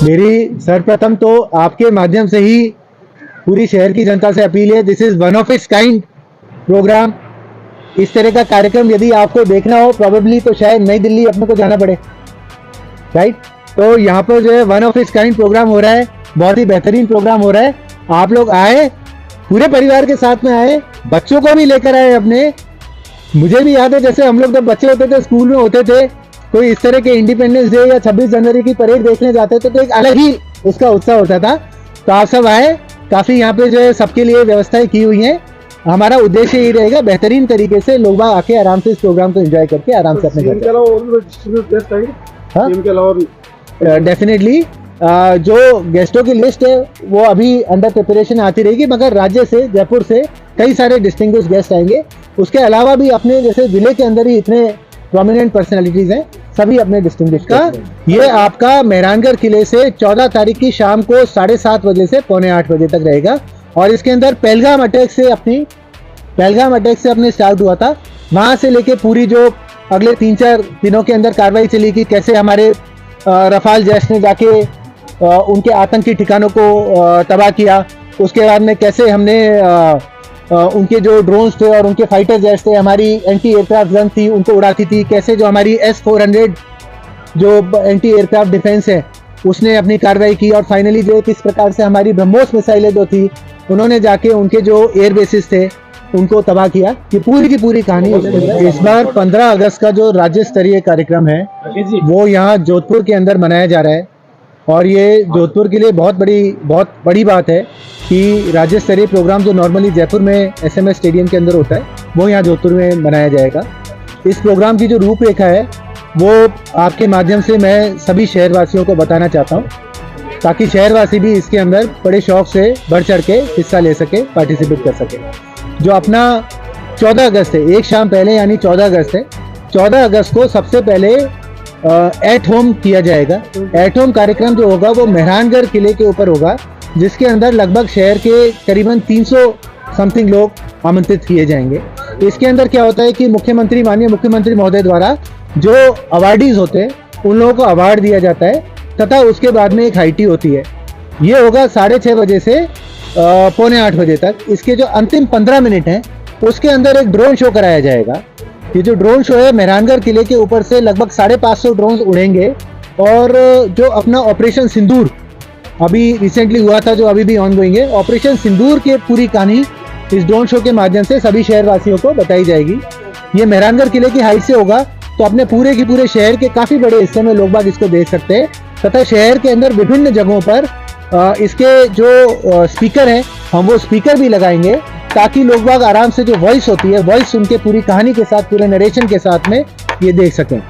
मेरी सर्वप्रथम तो आपके माध्यम से ही पूरी शहर की जनता से अपील है, this is one of its kind program. इस तरह का कार्यक्रम यदि आपको देखना हो प्रोबेबली तो शायद नई दिल्ली अपने को जाना पड़े, राइट। तो यहाँ पर जो है one of its kind program हो रहा है, बहुत ही बेहतरीन प्रोग्राम हो रहा है। आप लोग आए, पूरे परिवार के साथ में आए, बच्चों को भी लेकर आए अपने। मुझे भी याद है जैसे हम लोग जब बच्चे होते थे, स्कूल में होते थे, कोई इस तरह के इंडिपेंडेंस डे या 26 जनवरी की परेड देखने जाते थे तो एक अलग ही उसका उत्साह होता था। तो आप सब आए, काफ़ी यहाँ पे जो है सबके लिए व्यवस्थाएं की हुई हैं। हमारा उद्देश्य यही रहेगा बेहतरीन तरीके से लोग बाग आके आराम से इस प्रोग्राम को एंजॉय करके आराम से अपने घर डेफिनेटली जो गेस्टों की लिस्ट है वो अभी अंडर प्रिपरेशन आती रहेगी, मगर राज्य से, जयपुर से कई सारे डिस्टिंग्विश गेस्ट आएंगे। उसके अलावा भी अपने जैसे जिले के अंदर ही इतने प्रोमिनेंट पर्सनालिटीज हैं, सभी अपने डिस्टिंग्विश का। ये आपका मेहरानगढ़ किले से 14 तारीख की शाम को 7:30 बजे से 7:45 बजे तक रहेगा। और इसके अंदर पहलगाम अटैक से अपने स्टार्ट हुआ था, वहां से लेके पूरी जो अगले 3-4 दिनों के अंदर कार्रवाई चली कि कैसे हमारे रफाल जैश ने जाके उनके आतंकी ठिकानों को तबाह किया। उसके बाद में कैसे हमने उनके जो ड्रोन्स थे और उनके फाइटर जेट्स थे, हमारी एंटी एयरक्राफ्ट गन थी, उनको उड़ाती थी। कैसे जो हमारी S-400 जो एंटी एयरक्राफ्ट डिफेंस है उसने अपनी कार्रवाई की। और फाइनली जो किस प्रकार से हमारी ब्रह्मोस मिसाइलें जो थी उन्होंने जाके उनके जो एयर बेसिस थे उनको तबाह किया। ये पूरी की पूरी कहानी इस बार 15 अगस्त का जो राज्य स्तरीय कार्यक्रम है वो यहाँ जोधपुर के अंदर मनाया जा रहा है। और ये जोधपुर के लिए बहुत बड़ी बात है कि राज्य स्तरीय प्रोग्राम जो नॉर्मली जयपुर में SMS स्टेडियम के अंदर होता है वो यहाँ जोधपुर में मनाया जाएगा। इस प्रोग्राम की जो रूपरेखा है वो आपके माध्यम से मैं सभी शहरवासियों को बताना चाहता हूँ, ताकि शहरवासी भी इसके अंदर बड़े शौक से बढ़ चढ़ के हिस्सा ले सके, पार्टिसिपेट कर सके। जो अपना 14 अगस्त है, एक शाम पहले यानी 14 अगस्त है, 14 अगस्त को सबसे पहले एट होम किया जाएगा। एट होम कार्यक्रम जो होगा वो मेहरानगढ़ किले के ऊपर होगा, जिसके अंदर लगभग शहर के करीबन 300 समथिंग लोग आमंत्रित किए जाएंगे। इसके अंदर क्या होता है कि माननीय मुख्यमंत्री महोदय द्वारा जो अवार्डीज होते हैं उन लोगों को अवार्ड दिया जाता है, तथा उसके बाद में एक हाई टी होती है। ये होगा 6:30 बजे से 7:45 बजे तक। इसके जो अंतिम 15 मिनट हैं उसके अंदर एक ड्रोन शो कराया जाएगा। ये जो ड्रोन शो है, मेहरानगढ़ किले के ऊपर से लगभग 550 ड्रोन उड़ेंगे। और जो अपना ऑपरेशन सिंदूर अभी रिसेंटली हुआ था, जो अभी भी ऑनगोइंग है, ऑपरेशन सिंदूर की पूरी कहानी इस ड्रोन शो के माध्यम से सभी शहरवासियों को बताई जाएगी। ये मेहरानगढ़ किले की हाइट से होगा, तो अपने पूरे के पूरे शहर के काफ़ी बड़े हिस्से में लोग बाग इसको देख सकते हैं। तथा शहर के अंदर विभिन्न जगहों पर इसके जो स्पीकर हैं हम वो स्पीकर भी लगाएंगे, ताकि लोग बाग आराम से जो वॉइस होती है, वॉइस सुन के पूरी कहानी के साथ, पूरे नरेशन के साथ में ये देख सकें।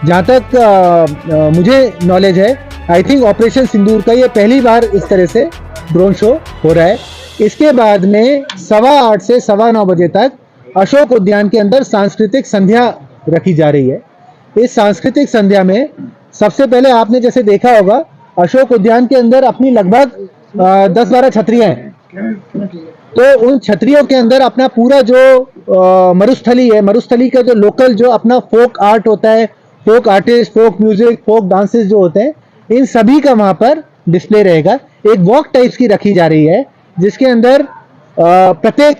जहाँ तक मुझे नॉलेज है, आई थिंक ऑपरेशन सिंदूर का ये पहली बार इस तरह से ड्रोन शो हो रहा है। इसके बाद में 8:15 से 9:15 बजे तक अशोक उद्यान के अंदर सांस्कृतिक संध्या रखी जा रही है। इस सांस्कृतिक संध्या में सबसे पहले आपने जैसे देखा होगा, अशोक उद्यान के अंदर अपनी लगभग 10-12 छतरियां हैं। तो उन छतरियों के अंदर अपना पूरा जो मरुस्थली है, मरुस्थली का जो लोकल जो अपना फोक आर्ट होता है, folk artist, folk music, folk dances जो होते हैं, इन सभी का वहाँ पर डिस्प्ले रहेगा। एक वॉक टाइप्स की रखी जा रही है, जिसके अंदर प्रत्येक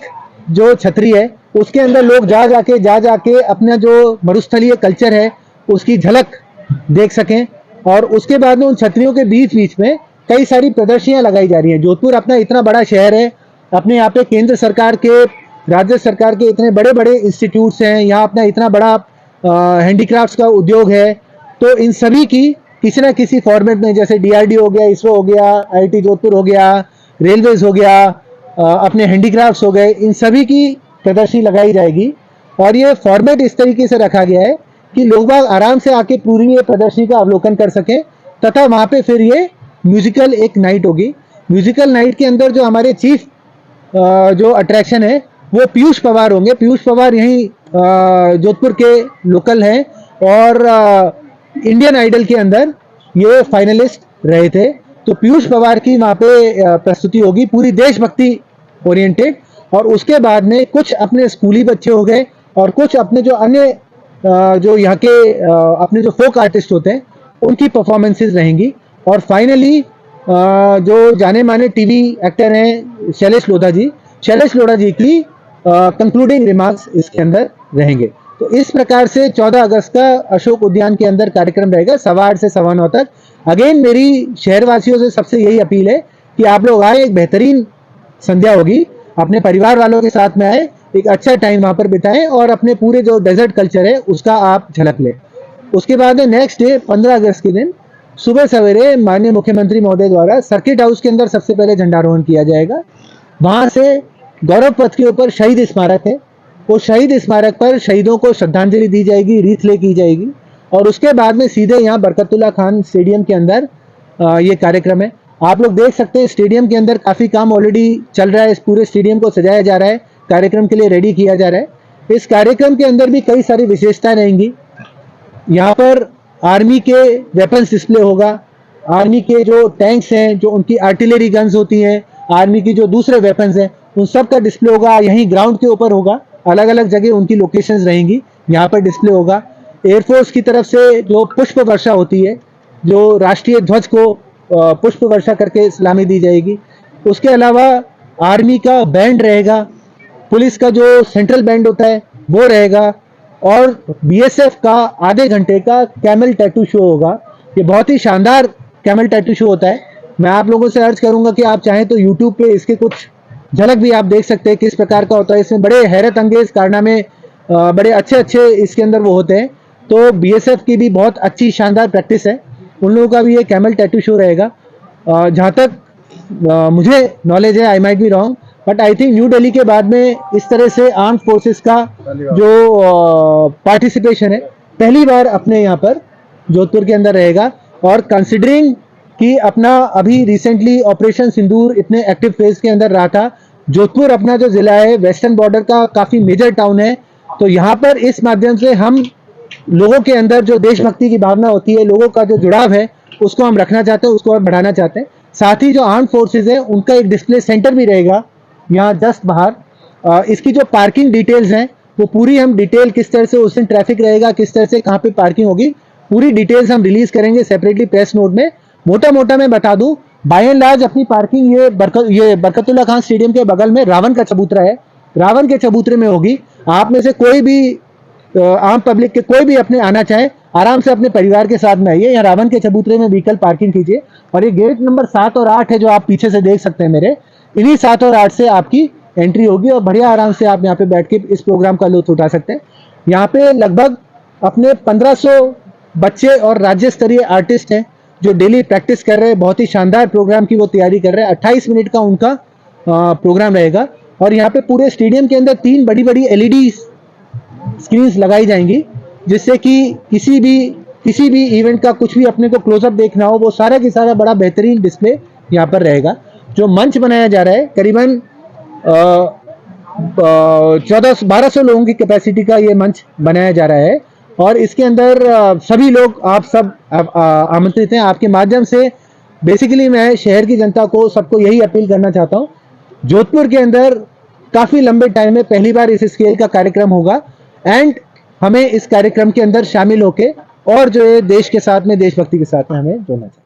जो छतरी है उसके अंदर लोग जा जाके अपना जो मरुस्थलीय कल्चर है उसकी झलक देख सकें। और उसके बाद में उन छतरियों के बीच बीच में कई सारी प्रदर्शनियां लगाई जा रही हैं। जोधपुर अपना इतना बड़ा शहर है, अपने यहाँ पे केंद्र सरकार के, राज्य सरकार के इतने बड़े बड़े इंस्टीट्यूट्स हैं, यहाँ अपना इतना बड़ा हैंडीक्राफ्ट्स का उद्योग है। तो इन सभी की किसी ना किसी फॉर्मेट में, जैसे DRDO हो गया, इसरो हो गया, IIT जोधपुर हो गया, रेलवेज हो गया, अपने हैंडीक्राफ्ट्स हो गए, इन सभी की प्रदर्शनी लगाई जाएगी। और ये फॉर्मेट इस तरीके से रखा गया है कि लोग बाग आराम से आके पूरी ये प्रदर्शनी का अवलोकन कर सकें। तथा वहाँ पे फिर ये म्यूजिकल एक नाइट होगी। म्यूजिकल नाइट के अंदर जो हमारे चीफ जो अट्रैक्शन है वो पीयूष पवार होंगे। पीयूष पवार यहीं जोधपुर के लोकल हैं और इंडियन आइडल के अंदर ये फाइनलिस्ट रहे थे। तो पीयूष पवार की वहाँ पे प्रस्तुति होगी, पूरी देशभक्ति ओरिएंटेड। और उसके बाद में कुछ अपने स्कूली बच्चे हो गए और कुछ अपने जो अन्य जो यहाँ के अपने जो फोक आर्टिस्ट होते हैं उनकी परफॉर्मेंसेस रहेंगी। और फाइनली जो जाने माने टीवी एक्टर हैं शैलेश लोढ़ा जी की कंक्लूडिंग रिमार्क्स इसके अंदर रहेंगे। तो इस प्रकार से 14 अगस्त का अशोक उद्यान के अंदर कार्यक्रम रहेगा 8:15 से 9:15 तक। अगेन मेरी शहरवासियों से सबसे यही अपील है कि आप लोग आए, एक बेहतरीन संध्या होगी, अपने परिवार वालों के साथ में आए, एक अच्छा टाइम वहां पर बिताएं और अपने पूरे जो डेजर्ट कल्चर है उसका आप झलक लें। उसके बाद नेक्स्ट डे 15 अगस्त के दिन सुबह सवेरे माननीय मुख्यमंत्री महोदय द्वारा सर्किट हाउस के अंदर सबसे पहले झंडारोहण किया जाएगा। वहां से गौरव पथ के ऊपर शहीद स्मारक है, वो शहीद स्मारक पर शहीदों को श्रद्धांजलि दी जाएगी, रीत ले की जाएगी और उसके बाद में सीधे यहाँ बरकतुल्ला खान स्टेडियम के अंदर ये कार्यक्रम है। आप लोग देख सकते हैं स्टेडियम के अंदर काफ़ी काम ऑलरेडी चल रहा है, इस पूरे स्टेडियम को सजाया जा रहा है, कार्यक्रम के लिए रेडी किया जा रहा है। इस कार्यक्रम के अंदर भी कई सारी विशेषताएं रहेंगी। यहाँ पर आर्मी के वेपन्स डिस्प्ले होगा, आर्मी के जो टैंक्स हैं, जो उनकी आर्टिलरी गन्स होती हैं, आर्मी की जो दूसरे वेपन्स हैं, उन सब का डिस्प्ले होगा। यहीं ग्राउंड के ऊपर होगा, अलग अलग जगह उनकी लोकेशंस रहेंगी, यहाँ पर डिस्प्ले होगा। एयरफोर्स की तरफ से जो पुष्प वर्षा होती है, जो राष्ट्रीय ध्वज को पुष्प वर्षा करके सलामी दी जाएगी। उसके अलावा आर्मी का बैंड रहेगा, पुलिस का जो सेंट्रल बैंड होता है वो रहेगा और बीएसएफ का आधे घंटे का कैमल टैटू शो होगा। ये बहुत ही शानदार कैमल टैटू शो होता है। मैं आप लोगों से अर्ज करूंगा कि आप चाहें तो यूट्यूब पे इसके कुछ झलक भी आप देख सकते हैं किस प्रकार का होता है। इसमें बड़े हैरत अंगेज कारनामे, बड़े अच्छे अच्छे इसके अंदर वो होते हैं। तो बीएसएफ की भी बहुत अच्छी शानदार प्रैक्टिस है, उन लोगों का भी ये कैमल टैटू शो रहेगा। जहाँ तक मुझे नॉलेज है, I might be wrong, but I think new Delhi के बाद में इस तरह से आर्म फोर्सेस का जो पार्टिसिपेशन है पहली बार अपने यहाँ पर जोधपुर के अंदर रहेगा। और कंसिडरिंग कि अपना अभी रिसेंटली ऑपरेशन सिंदूर इतने एक्टिव फेज के अंदर रहा था, जोधपुर अपना जो जिला है वेस्टर्न बॉर्डर का काफ़ी मेजर टाउन है, तो यहाँ पर इस माध्यम से हम लोगों के अंदर जो देशभक्ति की भावना होती है, लोगों का जो जुड़ाव है, उसको हम रखना चाहते हैं, उसको हम बढ़ाना चाहते हैं। साथ ही जो आर्म फोर्सेज है उनका एक डिस्प्ले सेंटर भी रहेगा यहाँ जस्ट बाहर। इसकी जो पार्किंग डिटेल्स हैं वो पूरी हम डिटेल, किस तरह से उस दिन ट्रैफिक रहेगा, किस तरह से कहाँ पे पार्किंग होगी, पूरी डिटेल्स हम रिलीज करेंगे सेपरेटली प्रेस नोट में। मोटा मोटा मैं बता दूं, बाय एंड लार्ज अपनी पार्किंग ये बरकतुल्ला खान स्टेडियम के बगल में रावण का चबूतरा है, रावण के चबूतरे में होगी। आप में से कोई भी आम पब्लिक के कोई भी अपने आना चाहे आराम से अपने परिवार के साथ में आइए, यहाँ रावण के चबूतरे में व्हीकल पार्किंग कीजिए। और ये गेट नंबर 7 और 8 है जो आप पीछे से देख सकते हैं मेरे, इन्हीं 7 और 8 से आपकी एंट्री होगी और बढ़िया आराम से आप यहाँ पे बैठ के इस प्रोग्राम का लुत्फ उठा सकते हैं। यहाँ पे लगभग अपने 1500 बच्चे और राज्य स्तरीय आर्टिस्ट हैं जो डेली प्रैक्टिस कर रहे हैं, बहुत ही शानदार प्रोग्राम की वो तैयारी कर रहे हैं। 28 मिनट का उनका प्रोग्राम रहेगा और यहाँ पे पूरे स्टेडियम के अंदर 3 बड़ी बड़ी एलईडी स्क्रीन्स लगाई जाएंगी, जिससे कि किसी भी इवेंट का कुछ भी अपने को क्लोजअप देखना हो, वो सारा की सारा बड़ा बेहतरीन डिस्प्ले यहाँ पर रहेगा। जो मंच बनाया जा रहा है करीबन 1200 लोगों की कैपेसिटी का ये मंच बनाया जा रहा है और इसके अंदर सभी लोग, आप सब आमंत्रित हैं। आपके माध्यम से बेसिकली मैं शहर की जनता को, सबको यही अपील करना चाहता हूँ, जोधपुर के अंदर काफ़ी लंबे टाइम में पहली बार इस स्केल का कार्यक्रम होगा एंड हमें इस कार्यक्रम के अंदर शामिल होके और जो है देश के साथ में, देशभक्ति के साथ में हमें जोड़ना चाहिए।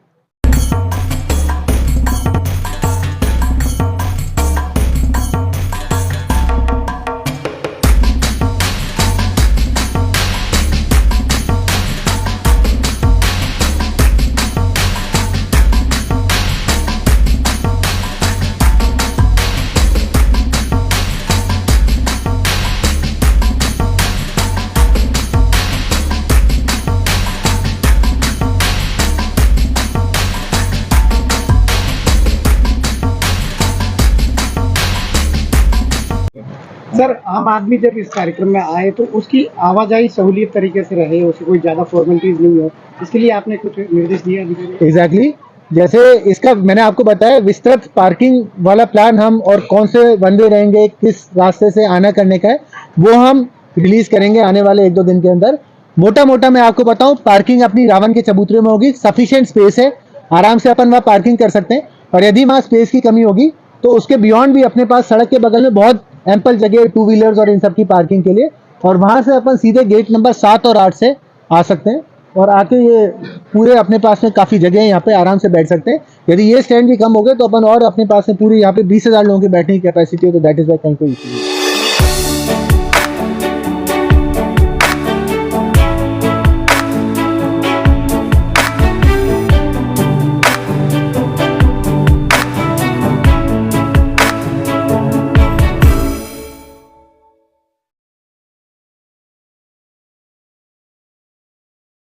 सर, आम आदमी जब इस कार्यक्रम में आए तो उसकी आवाजाही सहूलियत तरीके से रहे, उसकी कोई ज़्यादा फॉर्मेलिटीज नहीं हो, इसके लिए आपने कुछ निर्देश दिया? एग्जैक्टली जैसे इसका मैंने आपको बताया, विस्तृत पार्किंग वाला प्लान हम और कौन से बंदे रहेंगे, किस रास्ते से आना करने का है, वो हम रिलीज करेंगे आने वाले 1-2 दिन के अंदर। मोटा मोटा मैं आपको बताऊं, पार्किंग अपनी रावण के चबूतरे में होगी, सफिशिएंट स्पेस है, आराम से अपन वहाँ पार्किंग कर सकते हैं। और यदि वहाँ स्पेस की कमी होगी तो उसके बियॉन्ड भी अपने पास सड़क के बगल में बहुत एम्पल जगह 2 व्हीलर्स और इन सब की पार्किंग के लिए, और वहाँ से अपन सीधे गेट नंबर 7 और 8 से आ सकते हैं। और आके ये पूरे अपने पास में काफ़ी जगह है, यहाँ पे आराम से बैठ सकते हैं। यदि ये स्टैंड भी कम हो गए तो अपन और अपने पास में पूरी यहाँ पे 20,000 लोगों की बैठने की कैपेसिटी है, तो दैट इज़ वाई कहीं कोई इशू नहीं है।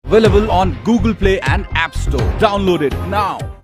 Available on Google Play and App Store. Download it now.